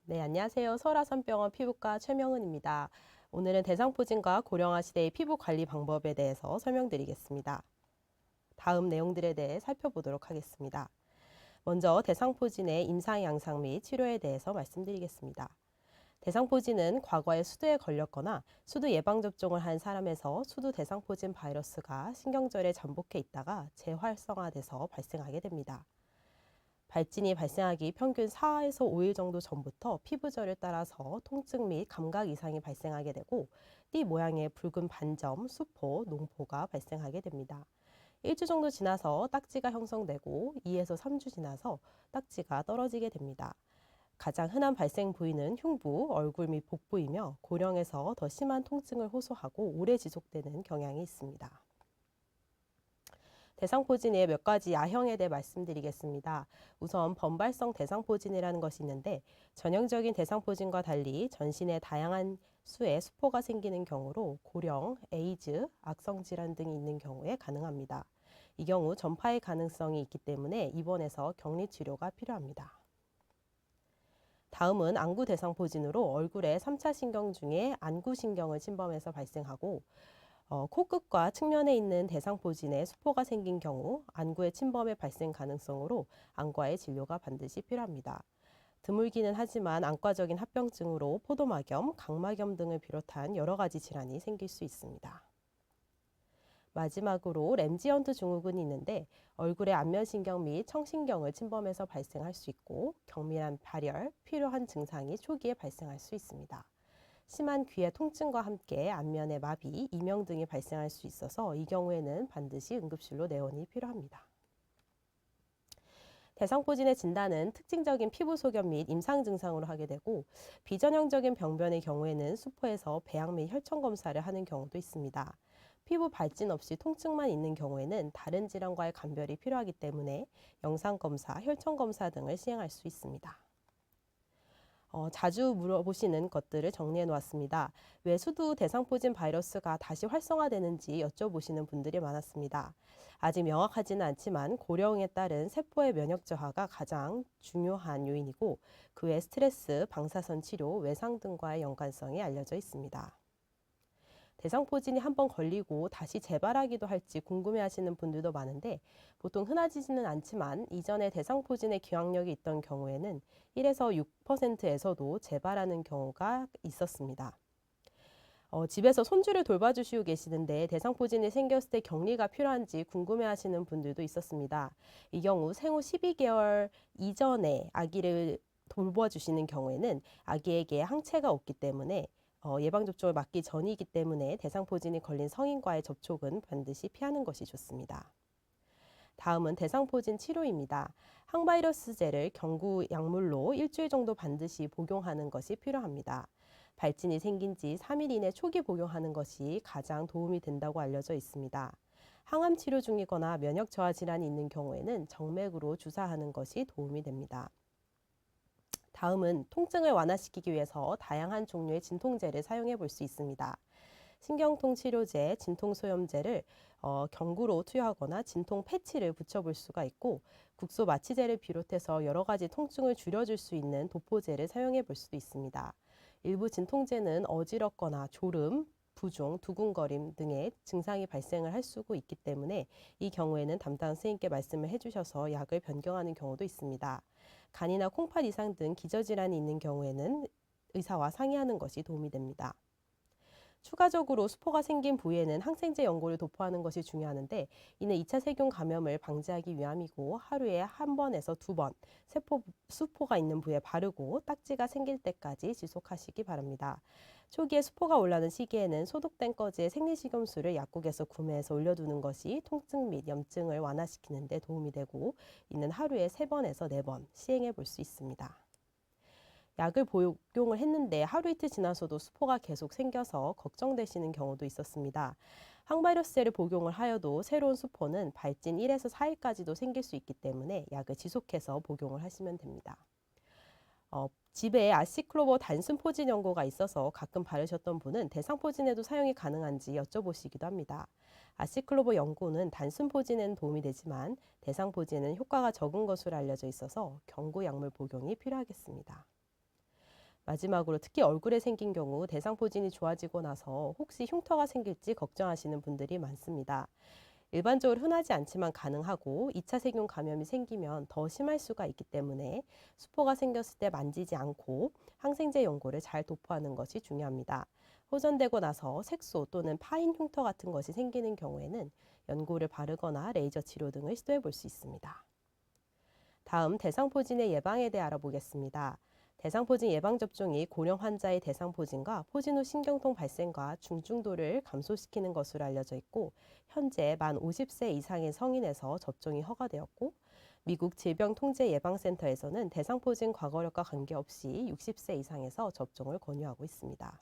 네, 안녕하세요. 설화산병원 피부과 최명은입니다. 오늘은 대상포진과 고령화 시대의 피부 관리 방법에 대해서 설명드리겠습니다. 다음 내용들에 대해 살펴보도록 하겠습니다. 먼저 대상포진의 임상 양상 및 치료에 대해서 말씀드리겠습니다. 대상포진은 과거에 수두에 걸렸거나 수두 예방접종을 한 사람에서 수두 대상포진 바이러스가 신경절에 잠복해 있다가 재활성화돼서 발생하게 됩니다. 발진이 발생하기 평균 4에서 5일 정도 전부터 피부절을 따라서 통증 및 감각 이상이 발생하게 되고 띠 모양의 붉은 반점, 수포, 농포가 발생하게 됩니다. 1주 정도 지나서 딱지가 형성되고 2에서 3주 지나서 딱지가 떨어지게 됩니다. 가장 흔한 발생 부위는 흉부, 얼굴 및 복부이며 고령에서 더 심한 통증을 호소하고 오래 지속되는 경향이 있습니다. 대상포진의 몇 가지 야형에 대해 말씀드리겠습니다. 우선 범발성 대상포진이라는 것이 있는데 전형적인 대상포진과 달리 전신에 다양한 수의 수포가 생기는 경우로 고령, 에이즈, 악성질환 등이 있는 경우에 가능합니다. 이 경우 전파의 가능성이 있기 때문에 입원해서 격리치료가 필요합니다. 다음은 안구 대상포진으로 얼굴의 3차 신경 중에 안구신경을 침범해서 발생하고 코끝과 측면에 있는 대상포진에 수포가 생긴 경우 안구의 침범의 발생 가능성으로 안과의 진료가 반드시 필요합니다. 드물기는 하지만 안과적인 합병증으로 포도막염, 각막염 등을 비롯한 여러 가지 질환이 생길 수 있습니다. 마지막으로 램지언트 증후군이 있는데 얼굴의 안면신경 및 청신경을 침범해서 발생할 수 있고 경미한 발열, 필요한 증상이 초기에 발생할 수 있습니다. 심한 귀의 통증과 함께 안면의 마비, 이명 등이 발생할 수 있어서 이 경우에는 반드시 응급실로 내원이 필요합니다. 대상포진의 진단은 특징적인 피부 소견 및 임상 증상으로 하게 되고 비전형적인 병변의 경우에는 수포에서 배양 및 혈청 검사를 하는 경우도 있습니다. 피부 발진 없이 통증만 있는 경우에는 다른 질환과의 감별이 필요하기 때문에 영상검사, 혈청검사 등을 시행할 수 있습니다. 자주 물어보시는 것들을 정리해 놓았습니다. 왜 수두 대상포진 바이러스가 다시 활성화되는지 여쭤보시는 분들이 많았습니다. 아직 명확하지는 않지만 고령에 따른 세포의 면역 저하가 가장 중요한 요인이고 그 외 스트레스, 방사선 치료, 외상 등과의 연관성이 알려져 있습니다. 대상포진이 한번 걸리고 다시 재발하기도 할지 궁금해하시는 분들도 많은데 보통 흔하지는 않지만 이전에 대상포진의 기억력이 있던 경우에는 1에서 6%에서도 재발하는 경우가 있었습니다. 집에서 손주를 돌봐주시고 계시는데 대상포진이 생겼을 때 격리가 필요한지 궁금해하시는 분들도 있었습니다. 이 경우 생후 12개월 이전에 아기를 돌봐주시는 경우에는 아기에게 항체가 없기 때문에 예방접종을 맞기 전이기 때문에 대상포진이 걸린 성인과의 접촉은 반드시 피하는 것이 좋습니다. 다음은 대상포진 치료입니다. 항바이러스제를 경구 약물로 일주일 정도 반드시 복용하는 것이 필요합니다. 발진이 생긴 지 3일 이내 초기 복용하는 것이 가장 도움이 된다고 알려져 있습니다. 항암 치료 중이거나 면역 저하 질환이 있는 경우에는 정맥으로 주사하는 것이 도움이 됩니다. 다음은 통증을 완화시키기 위해서 다양한 종류의 진통제를 사용해 볼 수 있습니다. 신경통 치료제, 진통소염제를 경구로 투여하거나 진통 패치를 붙여볼 수가 있고 국소 마취제를 비롯해서 여러 가지 통증을 줄여줄 수 있는 도포제를 사용해 볼 수도 있습니다. 일부 진통제는 어지럽거나 졸음, 부종, 두근거림 등의 증상이 발생을 할 수 있기 때문에 이 경우에는 담당 선생님께 말씀을 해주셔서 약을 변경하는 경우도 있습니다. 간이나 콩팥 이상 등 기저질환이 있는 경우에는 의사와 상의하는 것이 도움이 됩니다. 추가적으로 수포가 생긴 부위에는 항생제 연고를 도포하는 것이 중요하는데 이는 2차 세균 감염을 방지하기 위함이고 하루에 1번에서 2번 수포가 있는 부위에 바르고 딱지가 생길 때까지 지속하시기 바랍니다. 초기에 수포가 올라오는 시기에는 소독된 꺼지의 생리식염수를 약국에서 구매해서 올려두는 것이 통증 및 염증을 완화시키는 데 도움이 되고 이는 하루에 3번에서 4번 시행해 볼 수 있습니다. 약을 복용을 했는데 하루 이틀 지나서도 수포가 계속 생겨서 걱정되시는 경우도 있었습니다. 항바이러스제를 복용을 하여도 새로운 수포는 발진 1에서 4일까지도 생길 수 있기 때문에 약을 지속해서 복용을 하시면 됩니다. 집에 아시클로버 단순 포진 연고가 있어서 가끔 바르셨던 분은 대상포진에도 사용이 가능한지 여쭤보시기도 합니다. 아시클로버 연고는 단순 포진에는 도움이 되지만 대상포진은 효과가 적은 것으로 알려져 있어서 경구 약물 복용이 필요하겠습니다. 마지막으로 특히 얼굴에 생긴 경우 대상포진이 좋아지고 나서 혹시 흉터가 생길지 걱정하시는 분들이 많습니다. 일반적으로 흔하지 않지만 가능하고 2차 세균 감염이 생기면 더 심할 수가 있기 때문에 수포가 생겼을 때 만지지 않고 항생제 연고를 잘 도포하는 것이 중요합니다. 호전되고 나서 색소 또는 파인 흉터 같은 것이 생기는 경우에는 연고를 바르거나 레이저 치료 등을 시도해 볼 수 있습니다. 다음 대상포진의 예방에 대해 알아보겠습니다. 대상포진 예방접종이 고령 환자의 대상포진과 포진 후 신경통 발생과 중증도를 감소시키는 것으로 알려져 있고, 현재 만 50세 이상의 성인에서 접종이 허가되었고, 미국 질병통제예방센터에서는 대상포진 과거력과 관계없이 60세 이상에서 접종을 권유하고 있습니다.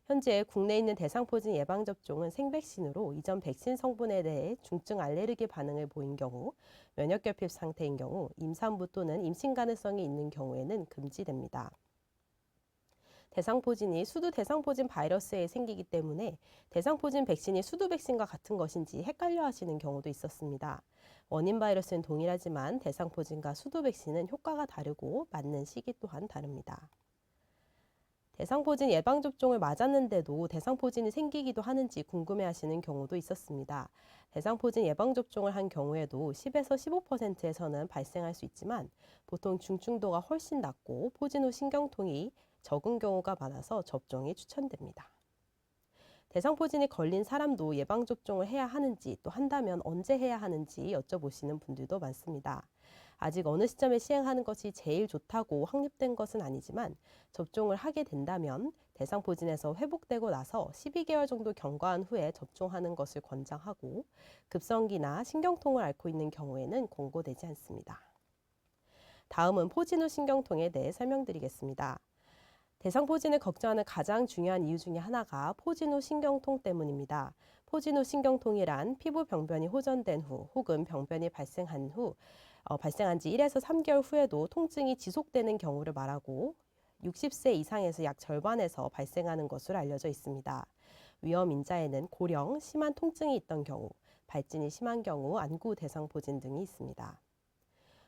현재 국내에 있는 대상포진 예방접종은 생백신으로 이전 백신 성분에 대해 중증 알레르기 반응을 보인 경우, 면역결핍 상태인 경우, 임산부 또는 임신 가능성이 있는 경우에는 금지됩니다. 대상포진이 수두 대상포진 바이러스에 생기기 때문에 대상포진 백신이 수두 백신과 같은 것인지 헷갈려 하시는 경우도 있었습니다. 원인 바이러스는 동일하지만 대상포진과 수두 백신은 효과가 다르고 맞는 시기 또한 다릅니다. 대상포진 예방접종을 맞았는데도 대상포진이 생기기도 하는지 궁금해하시는 경우도 있었습니다. 대상포진 예방접종을 한 경우에도 10에서 15%에서는 발생할 수 있지만 보통 중증도가 훨씬 낮고 포진 후 신경통이 적은 경우가 많아서 접종이 추천됩니다. 대상포진이 걸린 사람도 예방접종을 해야 하는지 또 한다면 언제 해야 하는지 여쭤보시는 분들도 많습니다. 아직 어느 시점에 시행하는 것이 제일 좋다고 확립된 것은 아니지만 접종을 하게 된다면 대상포진에서 회복되고 나서 12개월 정도 경과한 후에 접종하는 것을 권장하고 급성기나 신경통을 앓고 있는 경우에는 권고되지 않습니다. 다음은 포진 후 신경통에 대해 설명드리겠습니다. 대상포진을 걱정하는 가장 중요한 이유 중에 하나가 포진 후 신경통 때문입니다. 포진 후 신경통이란 피부 병변이 호전된 후 혹은 병변이 발생한 발생한 지 1에서 3개월 후에도 통증이 지속되는 경우를 말하고 60세 이상에서 약 절반에서 발생하는 것으로 알려져 있습니다. 위험 인자에는 고령, 심한 통증이 있던 경우, 발진이 심한 경우, 안구 대상포진 등이 있습니다.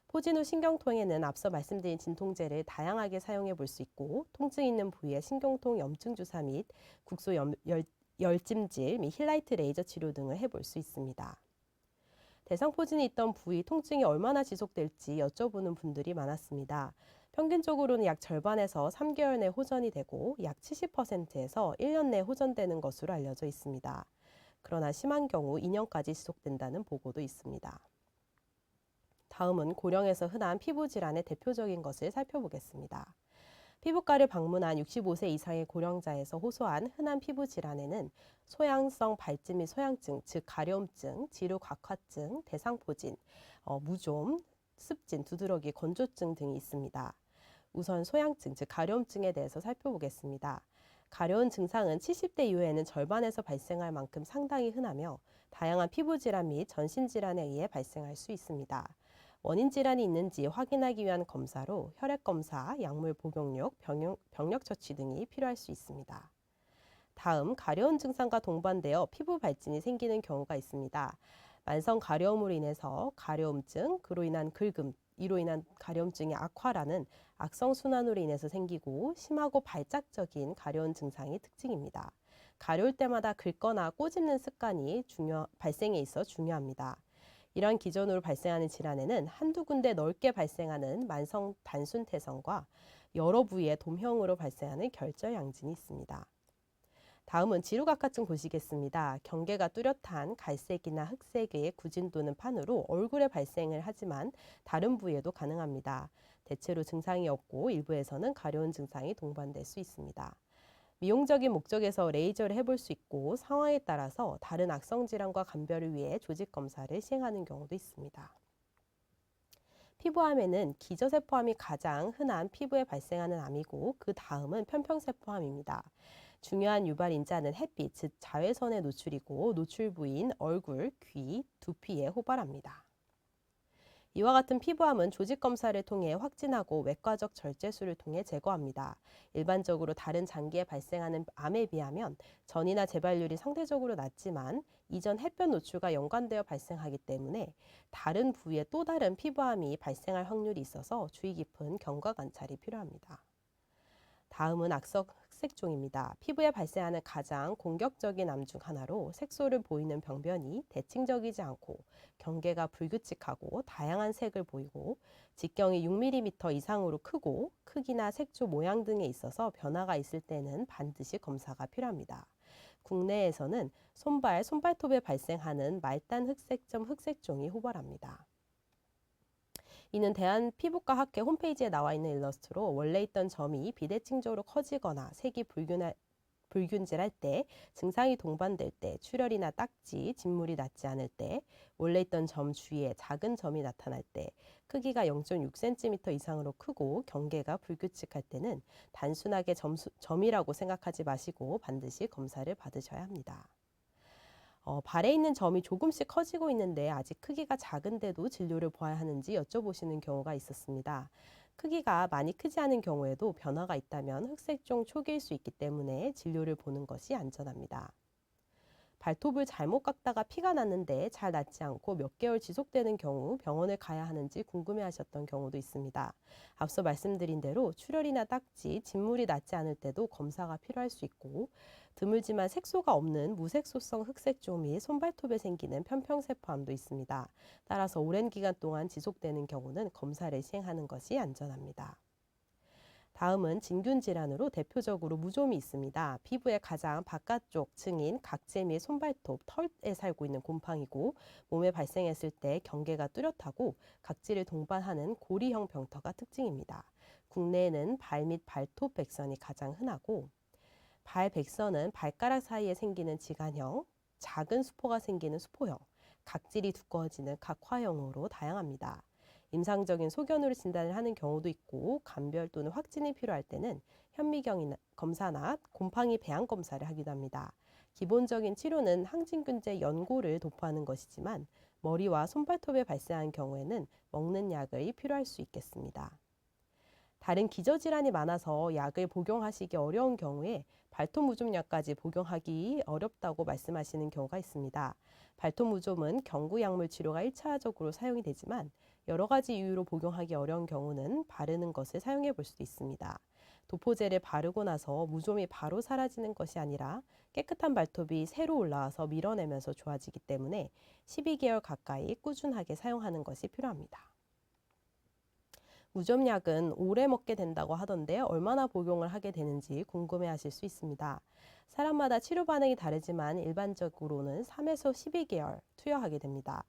포진 후 신경통에는 앞서 말씀드린 진통제를 다양하게 사용해 볼 수 있고, 통증 있는 부위에 신경통 염증 주사 및 국소 열찜질 및 힐라이트 레이저 치료 등을 해볼 수 있습니다. 대상포진이 있던 부위 통증이 얼마나 지속될지 여쭤보는 분들이 많았습니다. 평균적으로는 약 절반에서 3개월 내 호전이 되고 약 70%에서 1년 내 호전되는 것으로 알려져 있습니다. 그러나 심한 경우 2년까지 지속된다는 보고도 있습니다. 다음은 고령에서 흔한 피부 질환의 대표적인 것을 살펴보겠습니다. 피부과를 방문한 65세 이상의 고령자에서 호소한 흔한 피부 질환에는 소양성 발진 및 소양증, 즉 가려움증, 지루각화증, 대상포진, 무좀, 습진, 두드러기, 건조증 등이 있습니다. 우선 소양증, 즉 가려움증에 대해서 살펴보겠습니다. 가려운 증상은 70대 이후에는 절반에서 발생할 만큼 상당히 흔하며 다양한 피부 질환 및 전신 질환에 의해 발생할 수 있습니다. 원인 질환이 있는지 확인하기 위한 검사로 혈액 검사, 약물 복용력, 병력 처치 등이 필요할 수 있습니다. 다음, 가려운 증상과 동반되어 피부 발진이 생기는 경우가 있습니다. 만성 가려움으로 인해서 가려움증, 그로 인한 긁음, 이로 인한 가려움증의 악화라는 악성 순환으로 인해서 생기고 심하고 발작적인 가려운 증상이 특징입니다. 가려울 때마다 긁거나 꼬집는 습관이 발생에 있어 중요합니다. 이러한 기전으로 발생하는 질환에는 한두 군데 넓게 발생하는 만성 단순 태성과 여러 부위의 돔형으로 발생하는 결절양진이 있습니다. 다음은 지루각화증 보시겠습니다. 경계가 뚜렷한 갈색이나 흑색의 구진 또는 판으로 얼굴에 발생을 하지만 다른 부위에도 가능합니다. 대체로 증상이 없고 일부에서는 가려운 증상이 동반될 수 있습니다. 미용적인 목적에서 레이저를 해볼 수 있고 상황에 따라서 다른 악성 질환과 감별을 위해 조직 검사를 시행하는 경우도 있습니다. 피부암에는 기저세포암이 가장 흔한 피부에 발생하는 암이고 그 다음은 편평세포암입니다. 중요한 유발 인자는 햇빛, 즉 자외선의 노출이고 노출 부위인 얼굴, 귀, 두피에 호발합니다. 이와 같은 피부암은 조직 검사를 통해 확진하고 외과적 절제술을 통해 제거합니다. 일반적으로 다른 장기에 발생하는 암에 비하면 전이나 재발률이 상대적으로 낮지만 이전 햇볕 노출과 연관되어 발생하기 때문에 다른 부위에 또 다른 피부암이 발생할 확률이 있어서 주의 깊은 경과 관찰이 필요합니다. 다음은 악성 흑색종입니다. 피부에 발생하는 가장 공격적인 암 중 하나로 색소를 보이는 병변이 대칭적이지 않고 경계가 불규칙하고 다양한 색을 보이고 직경이 6mm 이상으로 크고 크기나 색조 모양 등에 있어서 변화가 있을 때는 반드시 검사가 필요합니다. 국내에서는 손발톱에 발생하는 말단 흑색점 흑색종이 호발합니다. 이는 대한피부과학회 홈페이지에 나와 있는 일러스트로 원래 있던 점이 비대칭적으로 커지거나 색이 불균질할 때, 증상이 동반될 때, 출혈이나 딱지, 진물이 낫지 않을 때, 원래 있던 점 주위에 작은 점이 나타날 때, 크기가 0.6cm 이상으로 크고 경계가 불규칙할 때는 단순하게 점이라고 생각하지 마시고 반드시 검사를 받으셔야 합니다. 발에 있는 점이 조금씩 커지고 있는데 아직 크기가 작은데도 진료를 보아야 하는지 여쭤보시는 경우가 있었습니다. 크기가 많이 크지 않은 경우에도 변화가 있다면 흑색종 초기일 수 있기 때문에 진료를 보는 것이 안전합니다. 발톱을 잘못 깎다가 피가 났는데 잘 낫지 않고 몇 개월 지속되는 경우 병원을 가야 하는지 궁금해하셨던 경우도 있습니다. 앞서 말씀드린 대로 출혈이나 딱지, 진물이 낫지 않을 때도 검사가 필요할 수 있고 드물지만 색소가 없는 무색소성 흑색종 및 손발톱에 생기는 편평세포암도 있습니다. 따라서 오랜 기간 동안 지속되는 경우는 검사를 시행하는 것이 안전합니다. 다음은 진균 질환으로 대표적으로 무좀이 있습니다. 피부의 가장 바깥쪽 층인 각재 및 손발톱, 털에 살고 있는 곰팡이고 몸에 발생했을 때 경계가 뚜렷하고 각질을 동반하는 고리형 병터가 특징입니다. 국내에는 발 및 발톱 백선이 가장 흔하고 발 백선은 발가락 사이에 생기는 지간형, 작은 수포가 생기는 수포형, 각질이 두꺼워지는 각화형으로 다양합니다. 임상적인 소견으로 진단을 하는 경우도 있고 감별 또는 확진이 필요할 때는 현미경 검사나 곰팡이 배양 검사를 하기도 합니다. 기본적인 치료는 항진균제 연고를 도포하는 것이지만 머리와 손발톱에 발생한 경우에는 먹는 약이 필요할 수 있겠습니다. 다른 기저질환이 많아서 약을 복용하시기 어려운 경우에 발톱 무좀약까지 복용하기 어렵다고 말씀하시는 경우가 있습니다. 발톱 무좀은 경구약물 치료가 1차적으로 사용이 되지만 여러 가지 이유로 복용하기 어려운 경우는 바르는 것을 사용해 볼 수도 있습니다. 도포제를 바르고 나서 무좀이 바로 사라지는 것이 아니라 깨끗한 발톱이 새로 올라와서 밀어내면서 좋아지기 때문에 12개월 가까이 꾸준하게 사용하는 것이 필요합니다. 무좀약은 오래 먹게 된다고 하던데 얼마나 복용을 하게 되는지 궁금해 하실 수 있습니다. 사람마다 치료 반응이 다르지만 일반적으로는 3에서 12개월 투여하게 됩니다.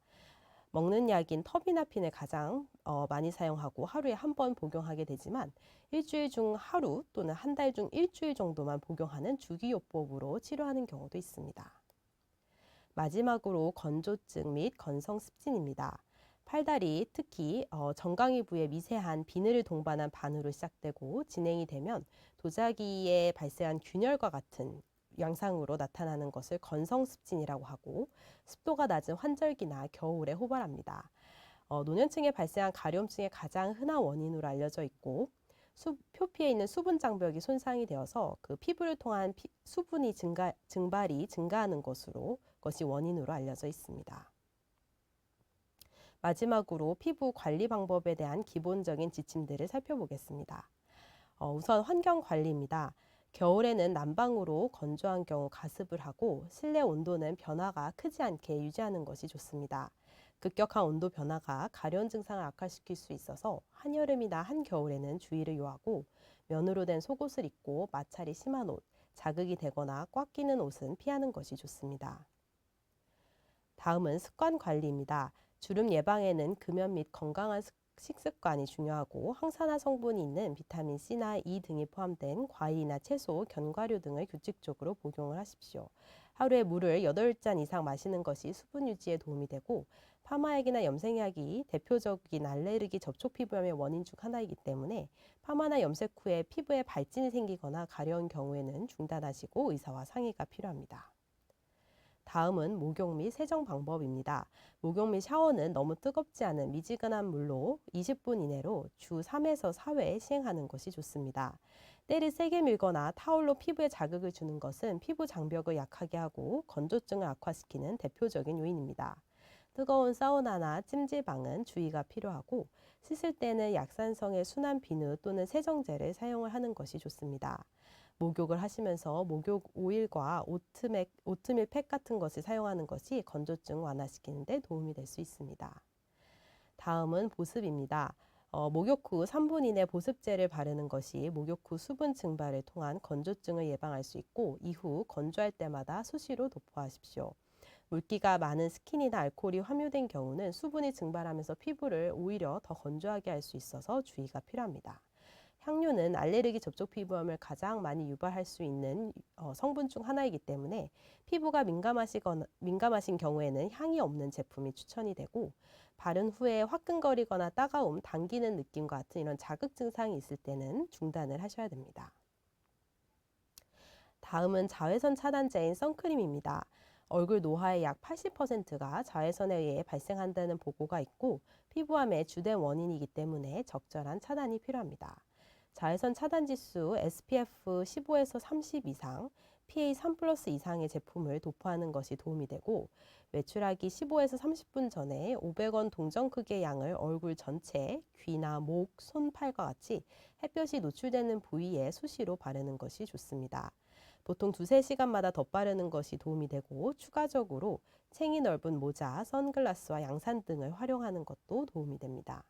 먹는 약인 터비나핀을 가장 많이 사용하고 하루에 한 번 복용하게 되지만 일주일 중 하루 또는 한 달 중 일주일 정도만 복용하는 주기요법으로 치료하는 경우도 있습니다. 마지막으로 건조증 및 건성습진입니다. 팔다리, 특히 정강이 부에 미세한 비늘을 동반한 반으로 시작되고 진행이 되면 도자기에 발생한 균열과 같은 양상으로 나타나는 것을 건성습진이라고 하고 습도가 낮은 환절기나 겨울에 호발합니다. 노년층에 발생한 가려움증의 가장 흔한 원인으로 알려져 있고 표피에 있는 수분 장벽이 손상이 되어서 그 피부를 통한 수분이 증발이 증가하는 것이 원인으로 알려져 있습니다. 마지막으로 피부 관리 방법에 대한 기본적인 지침들을 살펴보겠습니다. 우선 환경 관리입니다. 겨울에는 난방으로 건조한 경우 가습을 하고 실내 온도는 변화가 크지 않게 유지하는 것이 좋습니다. 급격한 온도 변화가 가려운 증상을 악화시킬 수 있어서 한여름이나 한겨울에는 주의를 요하고 면으로 된 속옷을 입고 마찰이 심한 옷, 자극이 되거나 꽉 끼는 옷은 피하는 것이 좋습니다. 다음은 습관 관리입니다. 주름 예방에는 금연 및 건강한 식습관이 중요하고 항산화 성분이 있는 비타민C나 E 등이 포함된 과일이나 채소, 견과류 등을 규칙적으로 복용을 하십시오. 하루에 물을 8잔 이상 마시는 것이 수분 유지에 도움이 되고 파마약이나 염색약이 대표적인 알레르기 접촉 피부염의 원인 중 하나이기 때문에 파마나 염색 후에 피부에 발진이 생기거나 가려운 경우에는 중단하시고 의사와 상의가 필요합니다. 다음은 목욕 및 세정 방법입니다. 목욕 및 샤워는 너무 뜨겁지 않은 미지근한 물로 20분 이내로 주 3에서 4회 시행하는 것이 좋습니다. 때를 세게 밀거나 타올로 피부에 자극을 주는 것은 피부 장벽을 약하게 하고 건조증을 악화시키는 대표적인 요인입니다. 뜨거운 사우나나 찜질방은 주의가 필요하고 씻을 때는 약산성의 순한 비누 또는 세정제를 사용을 하는 것이 좋습니다. 목욕을 하시면서 목욕 오일과 오트밀 팩 같은 것을 사용하는 것이 건조증 완화시키는 데 도움이 될 수 있습니다. 다음은 보습입니다. 목욕 후 3분 이내 보습제를 바르는 것이 목욕 후 수분 증발을 통한 건조증을 예방할 수 있고 이후 건조할 때마다 수시로 도포하십시오. 물기가 많은 스킨이나 알코올이 함유된 경우는 수분이 증발하면서 피부를 오히려 더 건조하게 할 수 있어서 주의가 필요합니다. 향료는 알레르기 접촉 피부염을 가장 많이 유발할 수 있는 성분 중 하나이기 때문에 피부가 민감하신 경우에는 향이 없는 제품이 추천이 되고 바른 후에 화끈거리거나 따가움, 당기는 느낌과 같은 이런 자극 증상이 있을 때는 중단을 하셔야 됩니다. 다음은 자외선 차단제인 선크림입니다. 얼굴 노화의 약 80%가 자외선에 의해 발생한다는 보고가 있고 피부암의 주된 원인이기 때문에 적절한 차단이 필요합니다. 자외선 차단 지수 SPF 15에서 30 이상, PA 3+ 이상의 제품을 도포하는 것이 도움이 되고 외출하기 15에서 30분 전에 500원 동전 크기의 양을 얼굴 전체, 귀나 목, 손, 팔과 같이 햇볕이 노출되는 부위에 수시로 바르는 것이 좋습니다. 보통 2~3시간마다 덧바르는 것이 도움이 되고 추가적으로 챙이 넓은 모자, 선글라스와 양산 등을 활용하는 것도 도움이 됩니다.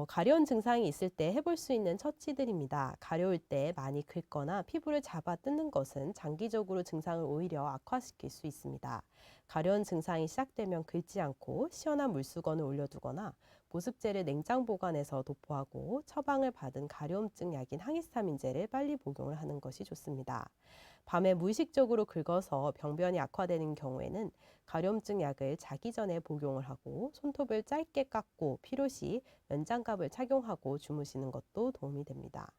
가려운 증상이 있을 때 해볼 수 있는 처치들입니다. 가려울 때 많이 긁거나 피부를 잡아 뜯는 것은 장기적으로 증상을 오히려 악화시킬 수 있습니다. 가려운 증상이 시작되면 긁지 않고 시원한 물수건을 올려두거나 보습제를 냉장 보관해서 도포하고 처방을 받은 가려움증 약인 항히스타민제를 빨리 복용을 하는 것이 좋습니다. 밤에 무의식적으로 긁어서 병변이 악화되는 경우에는 가려움증 약을 자기 전에 복용을 하고 손톱을 짧게 깎고 필요시 면장갑을 착용하고 주무시는 것도 도움이 됩니다.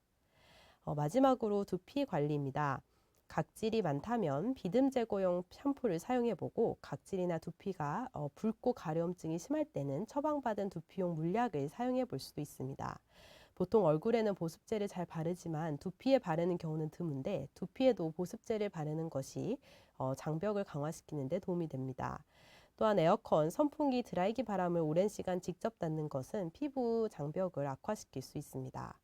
마지막으로 두피 관리입니다. 각질이 많다면 비듬 제거용 샴푸를 사용해보고 각질이나 두피가 붉고 가려움증이 심할 때는 처방받은 두피용 물약을 사용해 볼 수도 있습니다. 보통 얼굴에는 보습제를 잘 바르지만 두피에 바르는 경우는 드문데 두피에도 보습제를 바르는 것이 장벽을 강화시키는 데 도움이 됩니다. 또한 에어컨, 선풍기, 드라이기 바람을 오랜 시간 직접 닿는 것은 피부 장벽을 악화시킬 수 있습니다.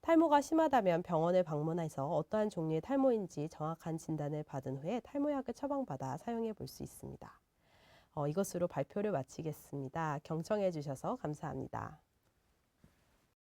탈모가 심하다면 병원을 방문해서 어떠한 종류의 탈모인지 정확한 진단을 받은 후에 탈모약을 처방받아 사용해 볼 수 있습니다. 이것으로 발표를 마치겠습니다. 경청해 주셔서 감사합니다.